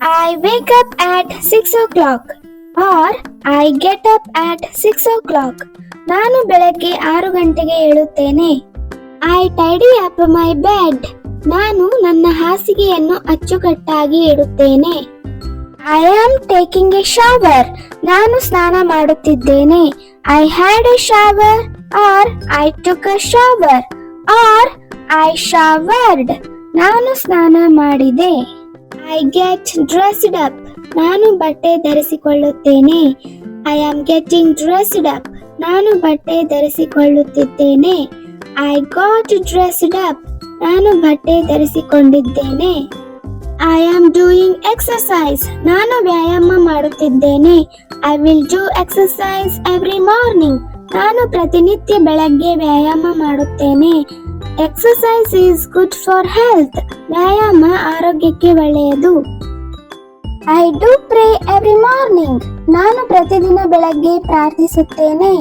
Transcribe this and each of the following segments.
I wake up at 6 o'clock or I get up at 6 o'clock. ನಾನು ಬೆಳಗ್ಗೆ 6 ಗಂಟೆಗೆ ಏಳುತ್ತೇನೆ. I tidy up my bed. ನಾನು ನನ್ನ ಹಾಸಿಗೆಯನ್ನು ಅಚ್ಚುಕಟ್ಟಾಗಿ ಇಡುತ್ತೇನೆ. I am taking a shower. ನಾನು ಸ್ನಾನ ಮಾಡುತ್ತಿದ್ದೇನೆ. I had a shower or I took a shower or I showered. ನಾನು ಸ್ನಾನ ಮಾಡಿದೆ. I get dressed up. ನಾನು ಬಟ್ಟೆ ಧರಿಸಿಕೊಳ್ಳುತ್ತೇನೆ. I am getting dressed up. ನಾನು ಬಟ್ಟೆ ಧರಿಸಿಕೊಳ್ಳುತ್ತಿದ್ದೇನೆ. I got dressed up. ನಾನು ಬಟ್ಟೆ ಧರಿಸಿಕೊಂಡಿದ್ದೇನೆ. I am doing exercise. ನಾನು ವ್ಯಾಯಾಮ ಮಾಡುತ್ತಿದ್ದೇನೆ. I will do exercise every morning. ನಾನು ಪ್ರತಿನಿತ್ಯ ಬೆಳಗ್ಗೆ ವ್ಯಾಯಾಮ ಮಾಡುತ್ತೇನೆ. Exercise is good for health. ವ್ಯಾಯಾಮ ಆರೋಗ್ಯಕ್ಕೆ ಒಳ್ಳೆಯದು. I do pray every morning. ನಾನು ಪ್ರತಿದಿನ ಬೆಳಗ್ಗೆ ಪ್ರಾರ್ಥಿಸುತ್ತೇನೆ.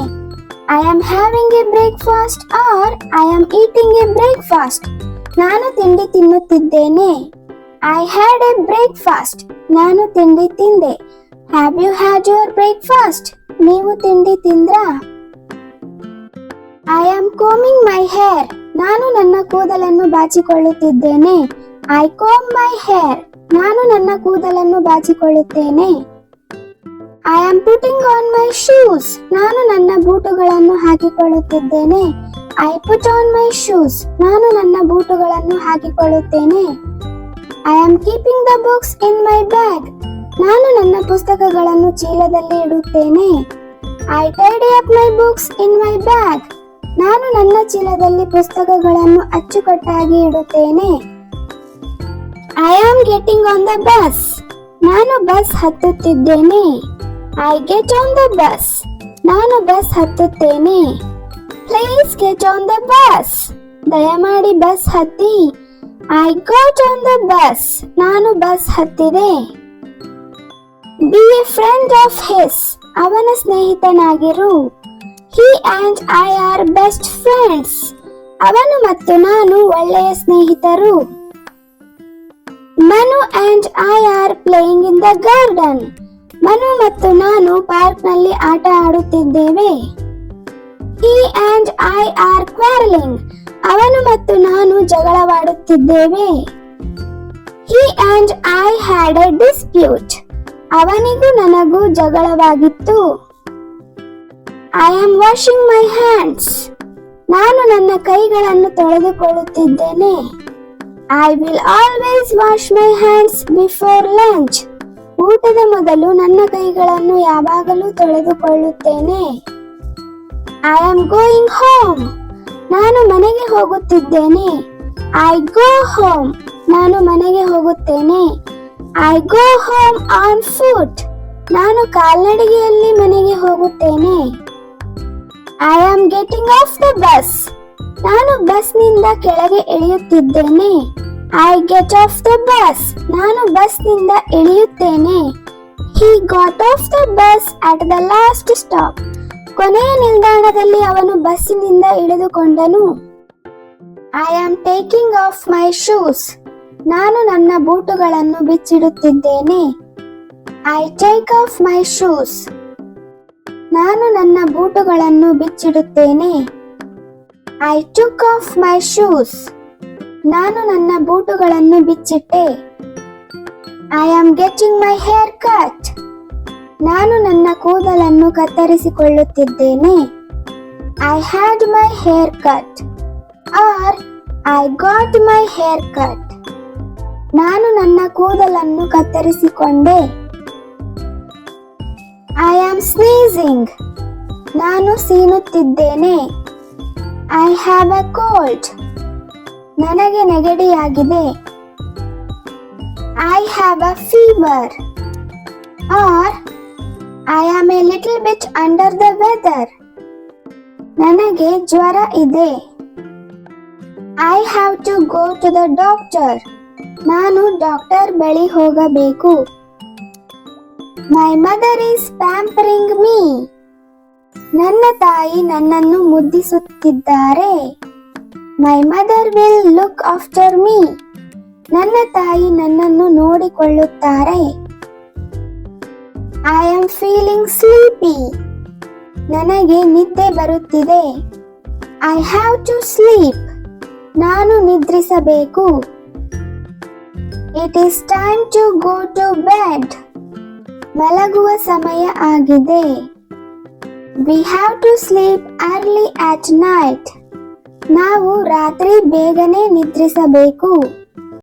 I am having a breakfast or I am eating a breakfast. ನಾನು ತಿಂಡಿ ತಿನ್ನುತ್ತಿದ್ದೇನೆ. I had a breakfast. ನಾನು ತಿಂಡಿ ತಿಂದೆ. Have you had your breakfast? ನೀವು ತಿಂಡಿ ತಿಂದ್ರಾ? I am combing my hair. ನಾನು ನನ್ನ ಕೂದಲನ್ನು ಬಾಚಿಕೊಳ್ಳುತ್ತಿದ್ದೇನೆ. I comb my hair. ನಾನು ನನ್ನ ಕೂದಲನ್ನು ಬಾಚಿಕೊಳ್ಳುತ್ತೇನೆ. I am putting on my shoes. ನಾನು ನನ್ನ ಬೂಟುಗಳನ್ನು ಹಾಕಿಕೊಳ್ಳುತ್ತಿದ್ದೇನೆ. I put on my shoes. ನಾನು ನನ್ನ ಬೂಟುಗಳನ್ನು ಹಾಕಿಕೊಳ್ಳುತ್ತೇನೆ. I am keeping the books in my bag. ನಾನು ನನ್ನ ಪುಸ್ತಕಗಳನ್ನು ಚೀಲದಲ್ಲಿ ಇಡುತ್ತೇನೆ. I tidy up my books in my bag. ನಾನು ನನ್ನ ಚೀಲದಲ್ಲಿ ಪುಸ್ತಕಗಳನ್ನು ಅಚ್ಚುಕಟ್ಟಾಗಿ ಇಡುತ್ತೇನೆ. I am getting on the bus. ನಾನು ಬಸ್ ಹತ್ತುತ್ತಿದ್ದೇನೆ. I get on the bus. ನಾನು ಬಸ್ ಹತ್ತುತ್ತೇನೆ. Please get on the bus. ದಯಮಾಡಿ ಬಸ್ ಹತ್ತಿ. I got on the bus. ನಾನು ಬಸ್ ಹತ್ತಿದೆ. Be a friend of his. ಅವನ ಸ್ನೇಹಿತನಾಗಿರು. He and I are best friends. ಅವನು ಮತ್ತು ನಾನು ಒಳ್ಳೆಯ ಸ್ನೇಹಿತರು. Manu and I are playing in the garden. Manu ಮತ್ತು ನಾನು ಪಾರ್ಕ್ ನಲ್ಲಿ ಆಟ ಆಡುತ್ತಿದ್ದೇವೆ. He and I are quarreling. ಅವನು ಮತ್ತು ನಾನು ಜಗಳವಾಡುತ್ತಿದ್ದೇವೆ. He and I had a dispute. ಅವನಿಗೂ ನನಗೂ ಜಗಳವಾಗಿತ್ತು. I am washing my hands. ನಾನು ನನ್ನ ಕೈಗಳನ್ನು ತೊಳೆದುಕೊಳ್ಳುತ್ತಿದ್ದೇನೆ. I will always wash my hands before lunch. ಊಟದ ಮೊದಲು ನನ್ನ ಕೈಗಳನ್ನು ಯಾವಾಗಲೂ ತೊಳೆದುಕೊಳ್ಳುತ್ತೇನೆ. I am going home. ನಾನು ಮನೆಗೆ ಹೋಗುತ್ತಿದ್ದೇನೆ. I go home. ನಾನು ಮನೆಗೆ ಹೋಗುತ್ತೇನೆ. I go home on foot. ನಾನು ಕಾಲ್ನಡಿಗೆಯಲ್ಲಿ ಮನೆಗೆ ಹೋಗುತ್ತೇನೆ. I am getting off the bus. ನಾನು ಬಸ್ನಿಂದ ಕೆಳಗೆ ಇಳಿಯುತ್ತಿದ್ದೇನೆ. I get off the bus. ನಾನು ಬಸ್ನಿಂದ ಇಳಿಯುತ್ತೇನೆ. He got off the bus at the last stop. ಕೊನೆಯ ನಿಲ್ದಾಣದಲ್ಲಿ ಅವನು ಬಸ್ಸಿನಿಂದ ಇಳಿದುಕೊಂಡನು. I am taking off my shoes. ನಾನು ನನ್ನ ಬೂಟುಗಳನ್ನು ಬಿಚ್ಚಿಡುತ್ತಿದ್ದೇನೆ. I take off my shoes. ನಾನು ನನ್ನ ಬೂಟುಗಳನ್ನು ಬಿಚ್ಚಿಡುತ್ತೇನೆ. I took off my shoes. ನಾನು ನನ್ನ ಬೂಟುಗಳನ್ನು ಬಿಚ್ಚಿಟ್ಟೆ. I am getting my hair cut. ನಾನು ನನ್ನ ಕೂದಲನ್ನು ಕತ್ತರಿಸಿಕೊಳ್ಳುತ್ತಿದ್ದೇನೆ. I had my hair cut or I got my hair cut. ನಾನು ನನ್ನ ಕೂದಲನ್ನು ಕತ್ತರಿಸಿಕೊಂಡೆ. I am sneezing. ನಾನು ಸೀನುತ್ತಿದ್ದೇನೆ. I have a cold. ನನಗೆ ನೆಗಡಿಯಾಗಿದೆ. I have a fever or I am a little bit under the weather. ನನಗೆ ಜ್ವರ ಇದೆ. I have to go to the doctor. ನಾನು doctor ಬಳಿ ಹೋಗಬೇಕು. My mother is pampering me. ನನ್ನ ತಾಯಿ ನನ್ನನ್ನು ಮುದ್ದಿಸುತ್ತಿದ್ದಾರೆ. My mother will look after me. ನನ್ನ ತಾಯಿ ನನ್ನನ್ನು ನೋಡಿಕೊಳ್ಳುತ್ತಾರೆ. I am feeling sleepy. ನನಗೆ ನಿದ್ದೆ ಬರುತ್ತಿದೆ. I have to sleep. ನಾನು ನಿದ್ರಿಸಬೇಕು. It is time to go to bed. ಮಲಗುವ ಸಮಯ ಆಗಿದೆ. We have to sleep early at night. ನಾವು ರಾತ್ರಿ ಬೇಗನೆ ನಿದ್ರಿಸಬೇಕು.